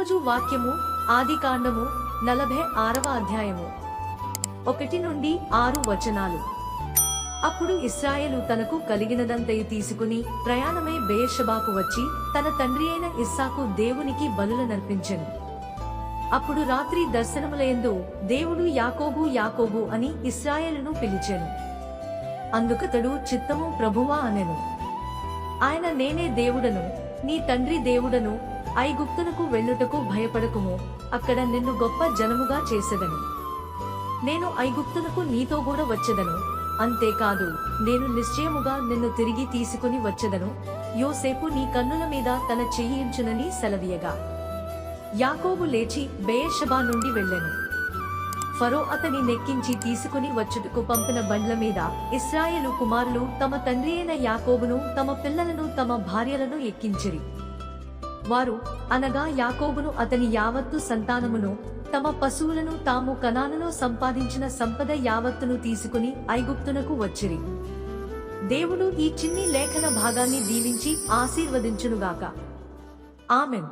ఈరోజు వాక్యము ఆదికాండము 46వ అధ్యాయము 1-6 వచనాలు. అప్పుడు ఇశ్రాయేలు తనకు కలిగినదంతయు తీసుకుని ప్రయాణమై బెయేర్షెబాకు వచ్చి తన తండ్రి అయిన ఇస్సాకు దేవునికి బలులనర్పించెను. అప్పుడు రాత్రి దర్శనములయందు దేవుడు యాకోబు యాకోబు అని ఇశ్రాయేలును పిలిచెను. అందుకతడు చిత్తము ప్రభువా అనెను. ఆయన నేనే దేవుడను, నీ తండ్రి దేవుడను, ఐగుప్తునకు వెళ్ళుటకు భయపడకుము, అక్కడ నిన్ను గొప్ప జనముగా చేసెదను. నేను ఐగుప్తునకు నీతో కూడా వచ్చెదను, అంతేకాదు నేను నిశ్చయముగా నిన్ను తిరిగి తీసుకుని వచ్చెదను. యోసేపు నీ కన్నుల మీద తన చెయ్యించునని సెలవీయగా యాకోబు లేచి బెయేర్షెబా నుండి వెళ్ళెను. ఫరో అతని నెక్కించి తీసుకుని వచ్చుటకు పంపిన బండ్ల మీద ఇశ్రాయేలు కుమారులు తమ తండ్రి అయిన యాకోబును, తమ పిల్లలను, తమ భార్యలను ఎక్కించిరి. వారు అనగా యాకోబును అతని యావత్తు సంతానమును, తమ పశువులను, తాము కనానులో సంపాదించిన సంపద యావత్తును తీసుకుని ఐగుప్తునకు వచ్చిరి. దేవుడు ఈ చిన్ని లేఖన భాగాన్ని దీవించి ఆశీర్వదించునుగాక. ఆమెన్.